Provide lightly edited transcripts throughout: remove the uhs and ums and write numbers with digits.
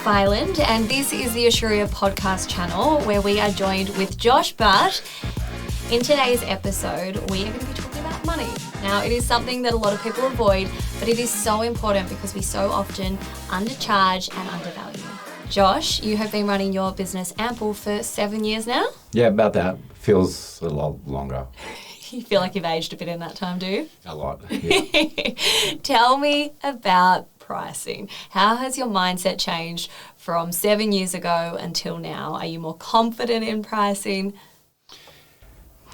Phyland, and this is the Asuria Podcast channel where we are joined with Josh Butt. In today's episode, we are going to be talking about money. Now, it is something that a lot of people avoid, but it is so important because we so often undercharge and undervalue. Josh, you have been running your business Ampel for 7 years now? Yeah, about that. Feels a lot longer. You feel like you've aged a bit in that time, do you? A lot, yeah. Tell me about pricing. How has your mindset changed from 7 years ago until now? Are you more confident in pricing?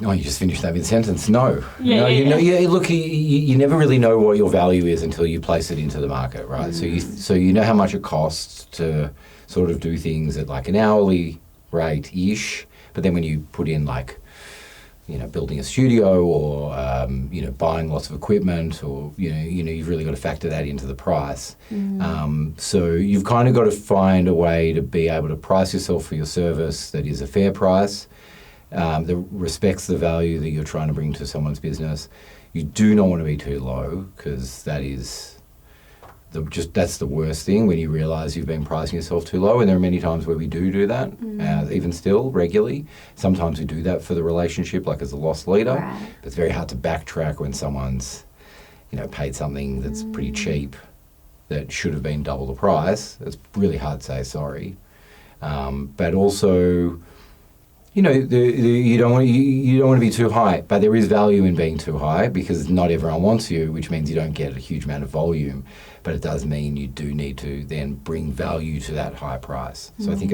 Oh, you just finished that mid-sentence. No. Yeah. Look, you never really know what your value is until you place it into the market, right? So you know how much it costs to sort of do things at like an hourly rate-ish, but then when you put in like, building a studio or, buying lots of equipment or, you've really got to factor that into the price. So you've kind of got to find a way to be able to price yourself for your service that is a fair price, that respects the value that you're trying to bring to someone's business. You do not want to be too low because that is that's the worst thing when you realise you've been pricing yourself too low. And there are many times where we do that, even still regularly. Sometimes we do that for the relationship, like as a lost leader. Right. But it's very hard to backtrack when someone's, paid something that's pretty cheap that should have been double the price. It's really hard to say sorry. But also, you don't want to be too high, but there is value in being too high because not everyone wants you, which means you don't get a huge amount of volume. But it does mean you do need to then bring value to that high price. So I think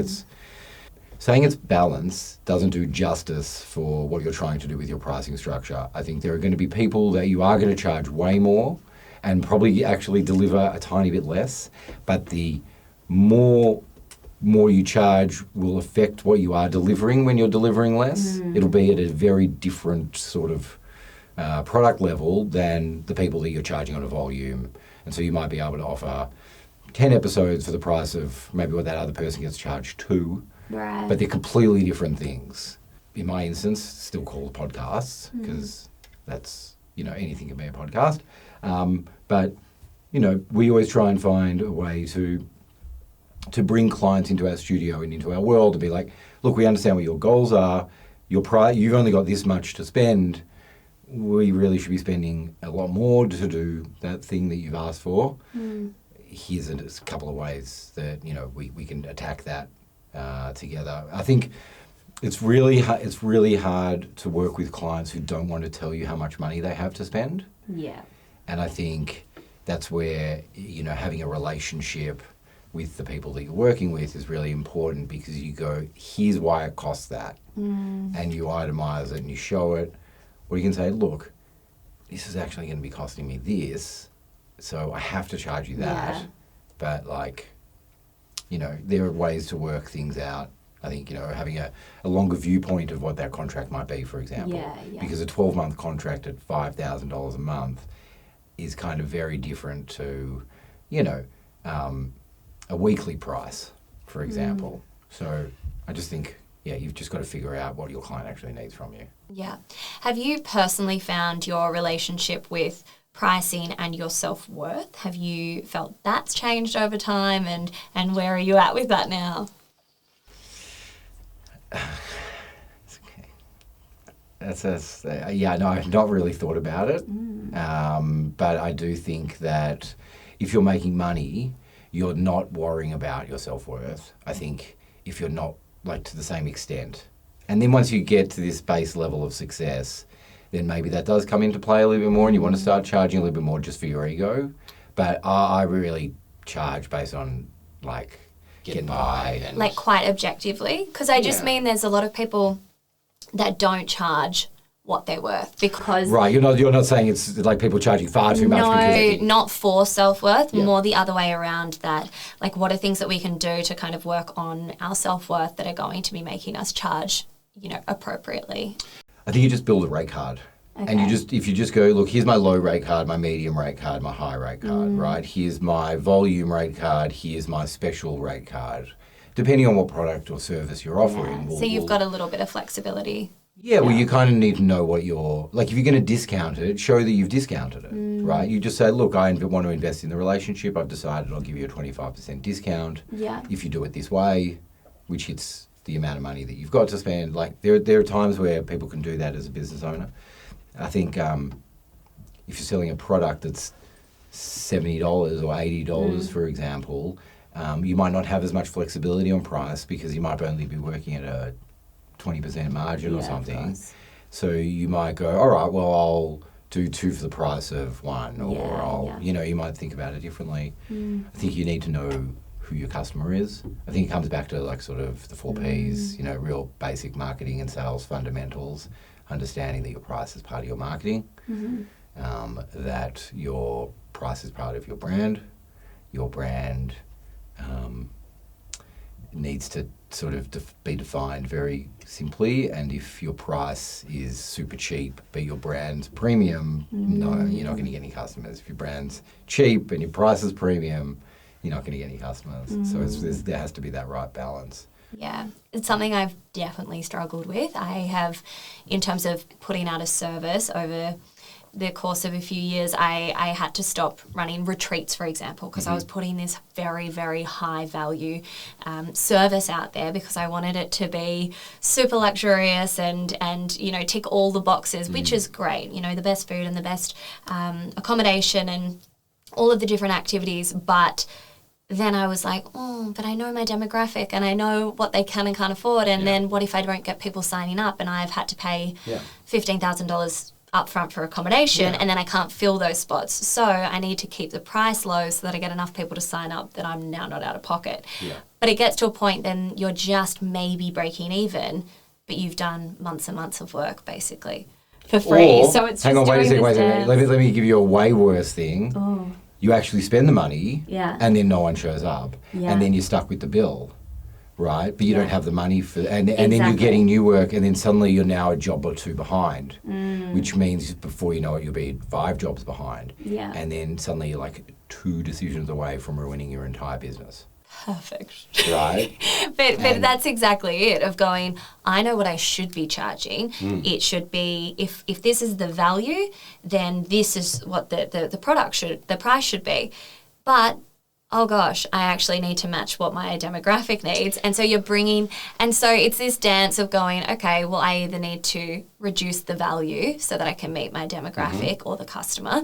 saying it's balanced doesn't do justice for what you're trying to do with your pricing structure. I think there are going to be people that you are going to charge way more and probably actually deliver a tiny bit less, but the more you charge will affect what you are delivering when you're delivering less. It'll be at a very different sort of product level than the people that you're charging on a volume. And so you might be able to offer 10 episodes for the price of maybe what that other person gets charged to. Right. But they're completely different things. In my instance, still called podcasts because that's, anything can be a podcast. But, we always try and find a way to bring clients into our studio and into our world to be like, look, we understand what your goals are. You've only got this much to spend. We really should be spending a lot more to do that thing that you've asked for. Here's a couple of ways that, we can attack that together. I think it's really hard to work with clients who don't want to tell you how much money they have to spend. Yeah. And I think that's where, having a relationship with the people that you're working with is really important because you go, here's why it costs that. And you itemize it and you show it. Or you can say, look, this is actually going to be costing me this, so I have to charge you that. Yeah. But there are ways to work things out. I think, having a longer viewpoint of what that contract might be, for example. Yeah. Because a 12-month contract at $5,000 a month is kind of very different to, a weekly price, for example. So I just think, you've just got to figure out what your client actually needs from you. Yeah. Have you personally found your relationship with pricing and your self-worth? Have you felt that's changed over time and where are you at with that now? I've not really thought about it. But I do think that if you're making money, you're not worrying about your self-worth. I think if you're not to the same extent. And then once you get to this base level of success, then maybe that does come into play a little bit more and you want to start charging a little bit more just for your ego. But I really charge based on getting by. And quite objectively? Because I just mean there's a lot of people that don't charge what they're worth because... Right, you're not saying it's like people charging far too much. No, not for self-worth, more the other way around that. What are things that we can do to kind of work on our self-worth that are going to be making us charge, appropriately? I think you just build a rate card. Okay. And if you just go, look, here's my low rate card, my medium rate card, my high rate card, right? Here's my volume rate card, here's my special rate card. Depending on what product or service you're offering. So you've got a little bit of flexibility. Yeah, well, you kind of need to know what you're, like, if you're going to discount it, show that you've discounted it, right? You just say, look, I want to invest in the relationship. I've decided I'll give you a 25% discount. Yeah. If you do it this way, which hits the amount of money that you've got to spend. Like, there are times where people can do that as a business owner. I think if you're selling a product that's $70 or $80, for example, you might not have as much flexibility on price because you might only be working at a 20% margin or something. So you might go, all right, well, I'll do 2 for the price of 1, or you might think about it differently. I think you need to know who your customer is. I think it comes back to like sort of the 4 Ps, real basic marketing and sales fundamentals, understanding that your price is part of your marketing, that your price is part of your brand needs to sort of be defined very simply, and if your price is super cheap but your brand's premium, no, you're not going to get any customers. If your brand's cheap and your price is premium, you're not going to get any customers. So there has to be that right balance. Yeah, it's something I've definitely struggled with. I have, in terms of putting out a service over the course of a few years, I had to stop running retreats, for example, because I was putting this very, very high value service out there because I wanted it to be super luxurious and tick all the boxes, which is great. The best food and the best accommodation and all of the different activities. But then I was like, but I know my demographic and I know what they can and can't afford. And then what if I don't get people signing up and I've had to pay $15,000 upfront for accommodation and then I can't fill those spots. So I need to keep the price low so that I get enough people to sign up that I'm now not out of pocket. Yeah. But it gets to a point then you're just maybe breaking even, but you've done months and months of work basically for free. Or, so it's hang just on, wait a doing second. Let me give you a way worse thing. Oh. You actually spend the money Yeah. and then no one shows up. Yeah. And then you're stuck with the bill. Right, but you don't have the money for, and Exactly. then you're getting new work, and then suddenly you're now a job or 2 behind, which means before you know it, you'll be 5 jobs behind, and then suddenly you're like 2 decisions away from ruining your entire business. Perfect. Right, but that's exactly it. Of going, I know what I should be charging. It should be if this is the value, then this is what the price should be, but. Oh gosh, I actually need to match what my demographic needs. And so so it's this dance of going, okay, well, I either need to reduce the value so that I can meet my demographic or the customer,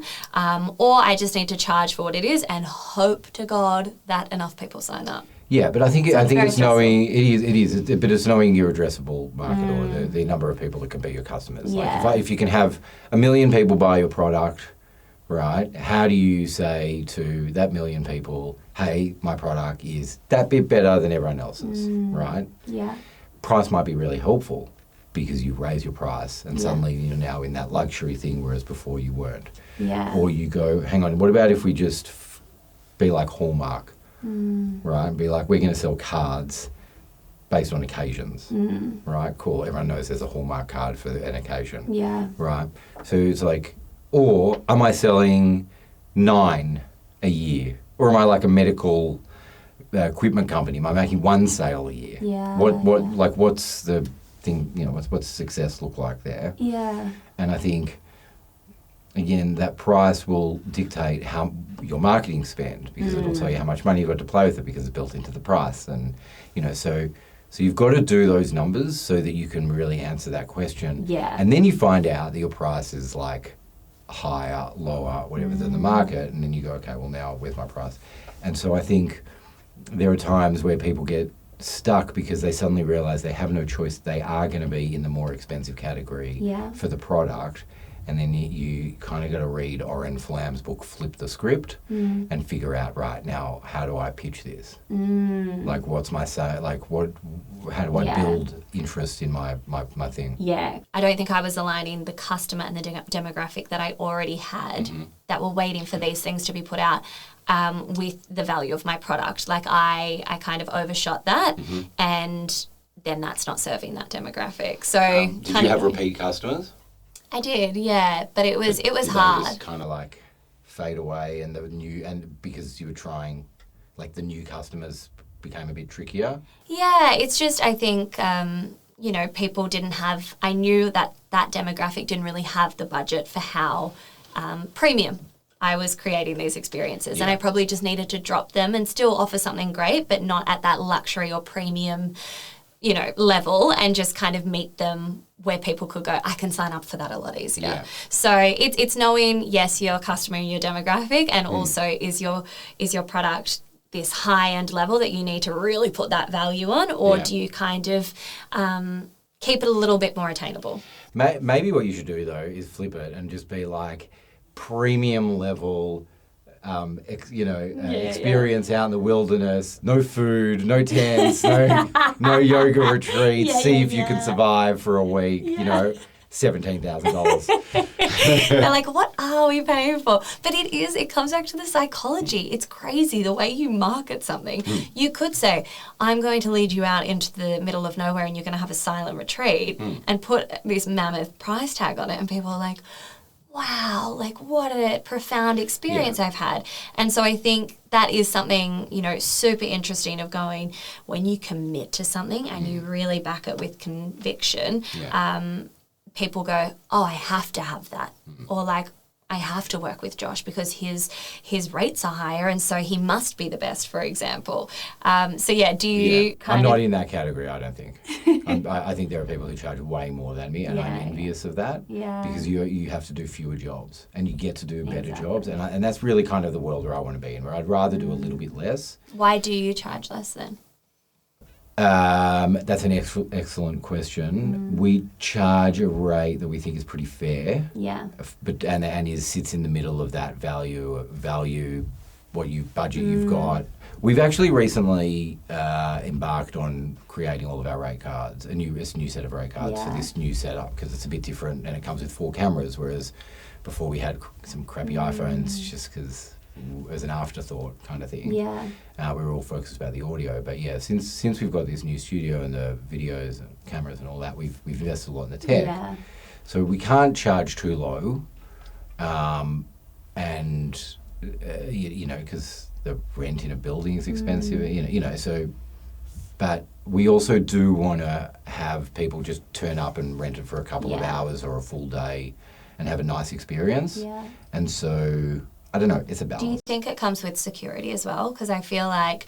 or I just need to charge for what it is and hope to God that enough people sign up. Yeah, but I think it's knowing it's knowing your addressable market or the number of people that can be your customers. Yeah. Like if you can have 1 million people buy your product, right? How do you say to that 1 million people, hey, my product is that bit better than everyone else's, right? Yeah. Price might be really helpful because you raise your price and suddenly you're now in that luxury thing, whereas before you weren't. Yeah. Or you go, hang on, what about if we just be like Hallmark, right? And be like, we're going to sell cards based on occasions, right? Cool. Everyone knows there's a Hallmark card for an occasion, right? So it's like, or am I selling 9 a year? Or am I like a medical equipment company? Am I making 1 sale a year? Yeah. What's the thing, what's success look like there? Yeah. And I think, again, that price will dictate how your marketing spend because it'll tell you how much money you've got to play with it because it's built into the price. And, so you've got to do those numbers so that you can really answer that question. Yeah. And then you find out that your price is like higher, lower, whatever than the market, and then you go, okay, well now where's my price? And so I think there are times where people get stuck because they suddenly realize they have no choice. They are going to be in the more expensive category for the product, and then you kind of got to read Oren Flam's book, Flip the Script, and figure out, right, now how do I pitch this? Like what's my say? Like how do I build interest in my thing? Yeah. I don't think I was aligning the customer and the demographic that I already had that were waiting for these things to be put out with the value of my product. Like I kind of overshot that and then that's not serving that demographic. So did you have repeat customers? I did, yeah, but it was hard. Just kind of like fade away, and because you were trying, like the new customers became a bit trickier. Yeah, it's just I think people didn't have, I knew that demographic didn't really have the budget for how premium I was creating these experiences. And I probably just needed to drop them and still offer something great, but not at that luxury or premium, level, and just kind of meet them where people could go, I can sign up for that a lot easier. Yeah. So it's knowing, yes, your customer and your demographic, and also is your product this high-end level that you need to really put that value on, or do you kind of keep it a little bit more attainable? Maybe what you should do, though, is flip it and just be like premium level experience out in the wilderness, no food, no tents, no yoga retreats, see if you can survive for a week, $17,000. They're like, what are we paying for? But it comes back to the psychology. It's crazy the way you market something. You could say, I'm going to lead you out into the middle of nowhere and you're going to have a silent retreat and put this mammoth price tag on it, and people are like, wow, like what a profound experience I've had. And so I think that is something, super interesting of going, when you commit to something and you really back it with conviction, people go, oh, I have to have that. Or like, I have to work with Josh because his rates are higher and so he must be the best, for example. Do you I'm not in that category, I don't think. I think there are people who charge way more than me, and I'm envious of that because you have to do fewer jobs and you get to do better jobs. And that's really kind of the world where I want to be in, where I'd rather do a little bit less. Why do you charge less then? That's an excellent question. We charge a rate that we think is pretty fair. Yeah. But sits in the middle of that value what budget you've got. We've actually recently embarked on creating all of our rate cards, a new set of rate cards for this new setup, because it's a bit different and it comes with 4 cameras, whereas before we had some crappy iPhones just because as an afterthought kind of thing. Yeah. We were all focused about the audio, but since we've got this new studio and the videos and cameras and all that, we've invested a lot in the tech. Yeah. So we can't charge too low, because the rent in a building is expensive. So, but we also do want to have people just turn up and rent it for a couple of hours or a full day and have a nice experience. Yeah. And so, I don't know, it's a balance. Do you think it comes with security as well? Because I feel like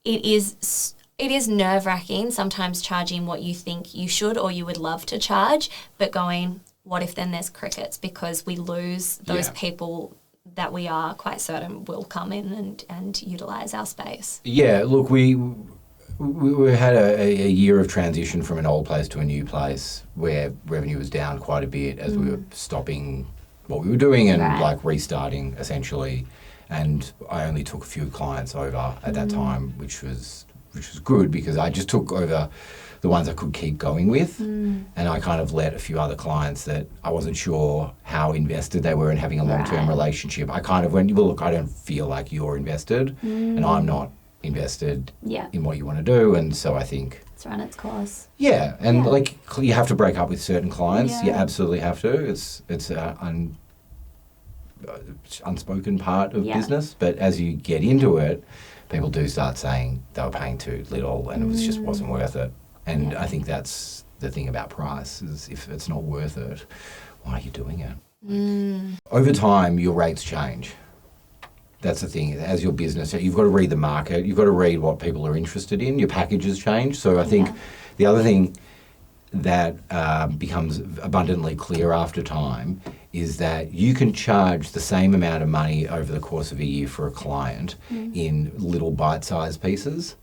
it is nerve-wracking sometimes charging what you think you should or you would love to charge, but going, what if then there's crickets? Because we lose those people that we are quite certain will come in and utilise our space. Yeah, look, we had a year of transition from an old place to a new place where revenue was down quite a bit as we were stopping what we were doing and restarting essentially. And I only took a few clients over at that time, which was good because I just took over the ones I could keep going with, and I kind of let a few other clients that I wasn't sure how invested they were in having a long-term relationship. I kind of went, well, look, I don't feel like you're invested, and I'm not invested in what you want to do, and so I think it's run its course. Yeah, and like you have to break up with certain clients. Yeah. You absolutely have to. It's an unspoken part of business, but as you get into it, people do start saying they were paying too little and it just wasn't worth it. And I think that's the thing about price, is if it's not worth it, why are you doing it? Over time, your rates change. That's the thing. As your business, you've got to read the market. You've got to read what people are interested in. Your packages change. So I think the other thing that becomes abundantly clear after time is that you can charge the same amount of money over the course of a year for a client in little bite-sized pieces,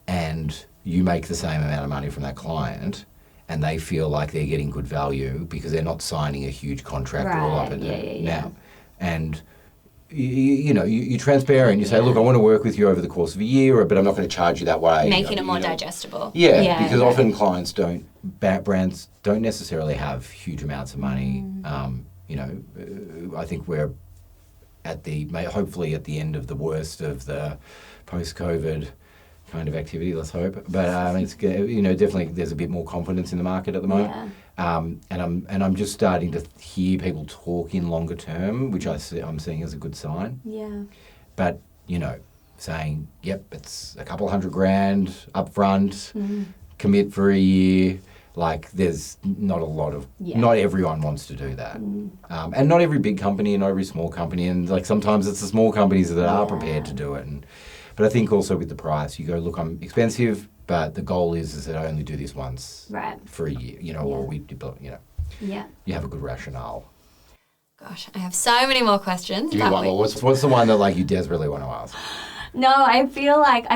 and you make the same amount of money from that client and they feel like they're getting good value because they're not signing a huge contract all up at now. And you're transparent. You say, look, I want to work with you over the course of a year, but I'm not going to charge you that way. Making it more digestible. Yeah, because often brands don't necessarily have huge amounts of money. I think we're hopefully at the end of the worst of the post-COVID kind of activity, let's hope. But it's definitely there's a bit more confidence in the market at the moment. And I'm just starting to hear people talk in longer term, which I'm seeing as a good sign. Yeah. But saying, yep, it's a couple $100,000 up front, commit for a year. Like, there's not a lot of, not everyone wants to do that. And not every big company and not every small company. And, like, sometimes it's the small companies that are prepared to do it. But I think also with the price, you go, look, I'm expensive, but the goal is that I only do this once for a year, you know, or we, you know. Yeah. You have a good rationale. Gosh, I have so many more questions. Give me one more. What's the one that, like, you desperately want to ask? No, I feel like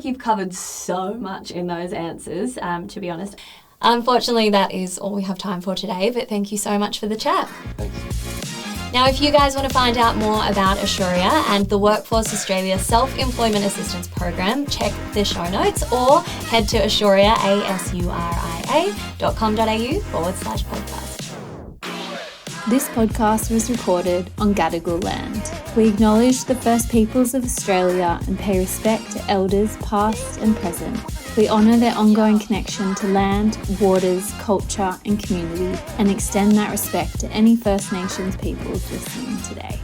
you've covered so much in those answers, to be honest. Unfortunately, that is all we have time for today, but thank you so much for the chat. Thanks. Now, if you guys want to find out more about Asuria and the Workforce Australia Self-Employment Assistance Program, check the show notes or head to Asuria, asuria.com.au/podcast. This podcast was recorded on Gadigal land. We acknowledge the First Peoples of Australia and pay respect to elders past and present. We honour their ongoing connection to land, waters, culture and community and extend that respect to any First Nations peoples listening today.